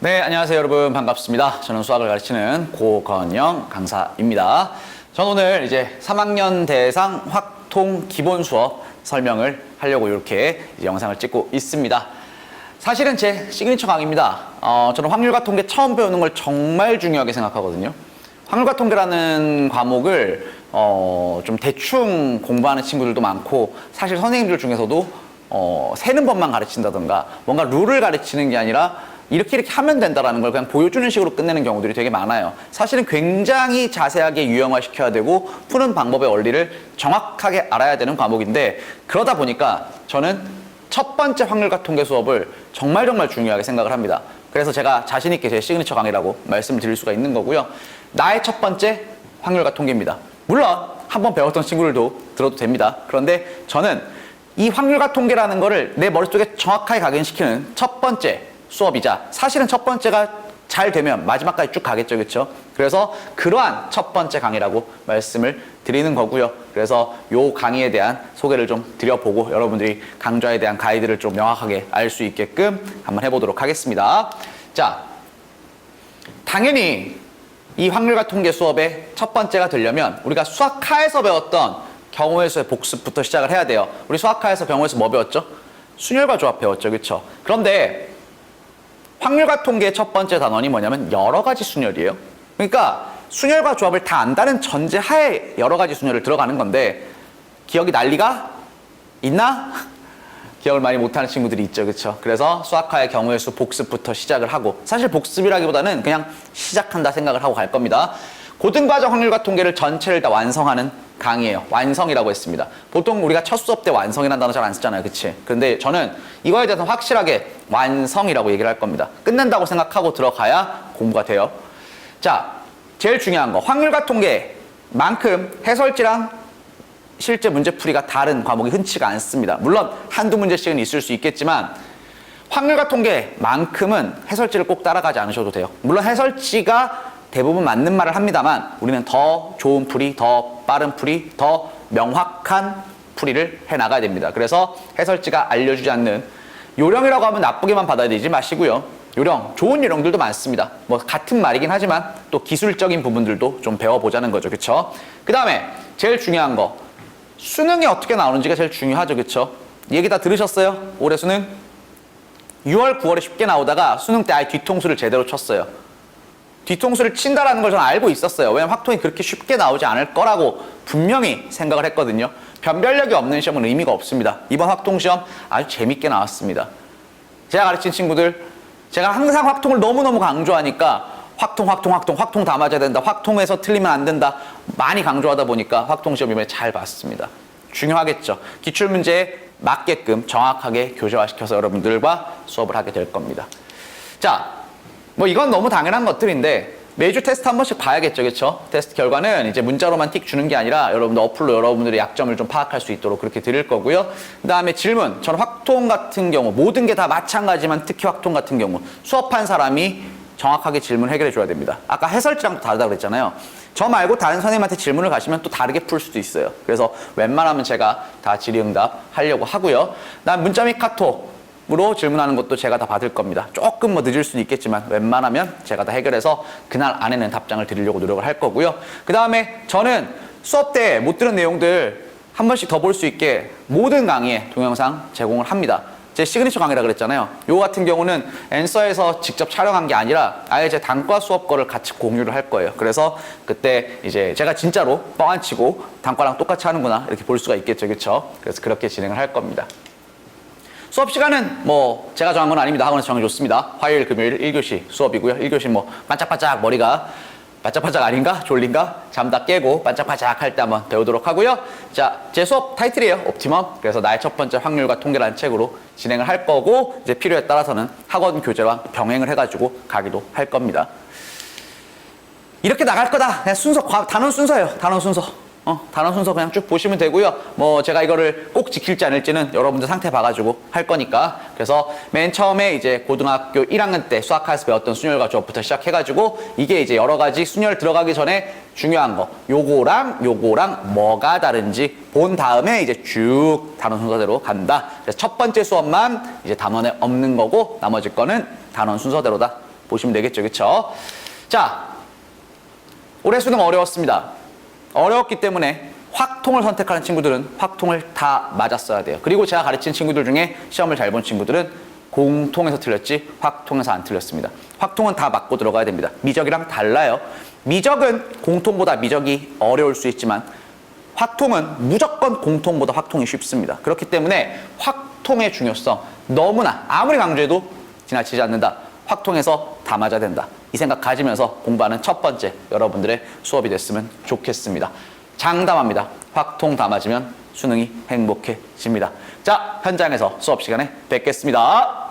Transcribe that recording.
네, 안녕하세요 여러분. 반갑습니다. 저는 수학을 가르치는 고건영 강사입니다. 저는 오늘 이제 3학년 대상 확통 기본 수업 설명을 하려고 이렇게 이제 영상을 찍고 있습니다. 사실은 제 시그니처 강의입니다. 저는 확률과 통계 처음 배우는 걸 정말 중요하게 생각하거든요. 확률과 통계라는 과목을 좀 대충 공부하는 친구들도 많고, 사실 선생님들 중에서도 세는 법만 가르친다던가 뭔가 룰을 가르치는 게 아니라 이렇게 하면 된다라는 걸 그냥 보여주는 식으로 끝내는 경우들이 되게 많아요. 사실은 굉장히 자세하게 유형화시켜야 되고 푸는 방법의 원리를 정확하게 알아야 되는 과목인데, 그러다 보니까 저는 첫 번째 확률과 통계 수업을 정말 중요하게 생각을 합니다. 그래서 제가 자신 있게 제 시그니처 강의라고 말씀을 드릴 수가 있는 거고요. 나의 첫 번째 확률과 통계입니다. 물론 한번 배웠던 친구들도 들어도 됩니다. 그런데 저는 이 확률과 통계라는 거를 내 머릿속에 정확하게 각인시키는 첫 번째 수업이자, 사실은 첫 번째가 잘 되면 마지막까지 쭉 가겠죠, 그렇죠? 그래서 그러한 첫 번째 강의라고 말씀을 드리는 거고요. 그래서 요 강의에 대한 소개를 좀 드려보고 여러분들이 강좌에 대한 가이드를 좀 명확하게 알 수 있게끔 한번 해보도록 하겠습니다. 자, 당연히 이 확률과 통계 수업의 첫 번째가 되려면 우리가 수학하에서 배웠던 경우의 수의 복습부터 시작을 해야 돼요. 우리 수학하에서 경우의 수 뭐 배웠죠? 순열과 조합 배웠죠, 그렇죠? 그런데 확률과 통계의 첫 번째 단원이 뭐냐면 여러 가지 순열이에요. 그러니까 순열과 조합을 다 안다는 전제하에 여러 가지 순열을 들어가는 건데, 기억이 난리가 있나? 기억을 많이 못하는 친구들이 있죠, 그렇죠? 그래서 수학과의 경우의 수 복습부터 시작을 하고, 사실 복습이라기보다는 그냥 시작한다 생각을 하고 갈 겁니다. 고등과정 확률과 통계를 전체를 다 완성하는 강의예요. 완성이라고 했습니다. 보통 우리가 첫 수업 때 완성이라는 단어 잘 안 쓰잖아요, 그치? 근데 저는 이거에 대해서 확실하게 완성이라고 얘기를 할 겁니다. 끝낸다고 생각하고 들어가야 공부가 돼요. 자, 제일 중요한 거, 확률과 통계만큼 해설지랑 실제 문제풀이가 다른 과목이 흔치가 않습니다. 물론 한두 문제씩은 있을 수 있겠지만 확률과 통계만큼은 해설지를 꼭 따라가지 않으셔도 돼요. 물론 해설지가 대부분 맞는 말을 합니다만 우리는 더 좋은 풀이, 더 빠른 풀이, 더 명확한 풀이를 해나가야 됩니다. 그래서 해설지가 알려주지 않는 요령이라고 하면 나쁘게만 받아들이지 마시고요. 요령, 좋은 요령들도 많습니다. 뭐 같은 말이긴 하지만 또 기술적인 부분들도 좀 배워보자는 거죠, 그쵸? 그 다음에 제일 중요한 거, 수능이 어떻게 나오는지가 제일 중요하죠, 그쵸? 얘기 다 들으셨어요? 올해 수능? 6월, 9월에 쉽게 나오다가 수능 때 아예 뒤통수를 제대로 쳤어요. 뒤통수를 친다라는 걸 저는 알고 있었어요. 왜냐면 확통이 그렇게 쉽게 나오지 않을 거라고 분명히 생각을 했거든요. 변별력이 없는 시험은 의미가 없습니다. 이번 확통시험 아주 재밌게 나왔습니다. 제가 가르친 친구들, 제가 항상 확통을 너무너무 강조하니까 확통 다 맞아야 된다, 확통에서 틀리면 안 된다 많이 강조하다 보니까 확통시험 이번에 잘 봤습니다. 중요하겠죠. 기출문제에 맞게끔 정확하게 교재화시켜서 여러분들과 수업을 하게 될 겁니다. 자, 뭐 이건 너무 당연한 것들인데 매주 테스트 한 번씩 봐야겠죠, 그렇죠? 테스트 결과는 이제 문자로만 틱 주는 게 아니라 여러분들 어플로 여러분들의 약점을 좀 파악할 수 있도록 그렇게 드릴 거고요. 그 다음에 질문, 저는 확통 같은 경우 모든 게 다 마찬가지만 특히 확통 같은 경우 수업한 사람이 정확하게 질문 해결해 줘야 됩니다. 아까 해설지랑 다르다고 그랬잖아요. 저 말고 다른 선생님한테 질문을 가시면 또 다르게 풀 수도 있어요. 그래서 웬만하면 제가 다 질의응답 하려고 하고요. 난 문자 및 카톡으로 질문하는 것도 제가 다 받을 겁니다. 조금 뭐 늦을 수도 있겠지만 웬만하면 제가 다 해결해서 그날 안에는 답장을 드리려고 노력을 할 거고요. 그 다음에 저는 수업 때 못 들은 내용들 한 번씩 더 볼 수 있게 모든 강의에 동영상 제공을 합니다. 제 시그니처 강의라 그랬잖아요. 요거 같은 경우는 앤서에서 직접 촬영한 게 아니라 아예 제 단과 수업 거를 같이 공유를 할 거예요. 그래서 그때 이제 제가 진짜로 뻥 안 치고 단과랑 똑같이 하는구나 이렇게 볼 수가 있겠죠, 그렇죠? 그래서 그렇게 진행을 할 겁니다. 수업 시간은 뭐 제가 정한 건 아닙니다. 학원에서 정해줬습니다. 화요일, 금요일 1교시 수업이고요. 1교시 뭐 반짝반짝 머리가 반짝반짝 아닌가? 졸린가? 잠 다 깨고 반짝반짝 할 때 한번 배우도록 하고요. 자, 제 수업 타이틀이에요. 옵티멈. 그래서 나의 첫 번째 확률과 통계라는 책으로 진행을 할 거고, 이제 필요에 따라서는 학원 교재와 병행을 해가지고 가기도 할 겁니다. 이렇게 나갈 거다. 그냥 순서, 단원 순서예요. 단원 순서. 단원 순서 그냥 쭉 보시면 되고요. 뭐 제가 이거를 꼭 지킬지 않을지는 여러분들 상태 봐가지고 할 거니까. 그래서 맨 처음에 이제 고등학교 1학년 때 수학하에서 배웠던 순열과 조합부터 시작해가지고 이게 이제 여러 가지 순열 들어가기 전에 중요한 거, 요거랑 뭐가 다른지 본 다음에 이제 쭉 단원 순서대로 간다. 그래서 첫 번째 수업만 이제 단원에 없는 거고 나머지 거는 단원 순서대로다. 보시면 되겠죠. 그쵸? 자, 올해 수능 어려웠습니다. 어려웠기 때문에 확통을 선택하는 친구들은 확통을 다 맞았어야 돼요. 그리고 제가 가르친 친구들 중에 시험을 잘 본 친구들은 공통에서 틀렸지 확통에서 안 틀렸습니다. 확통은 다 맞고 들어가야 됩니다. 미적이랑 달라요. 미적은 공통보다 미적이 어려울 수 있지만 확통은 무조건 공통보다 확통이 쉽습니다. 그렇기 때문에 확통의 중요성 너무나 아무리 강조해도 지나치지 않는다. 확통에서 다 맞아야 된다. 이 생각 가지면서 공부하는 첫 번째 여러분들의 수업이 됐으면 좋겠습니다. 장담합니다. 확통 다 맞으면 수능이 행복해집니다. 자, 현장에서 수업 시간에 뵙겠습니다.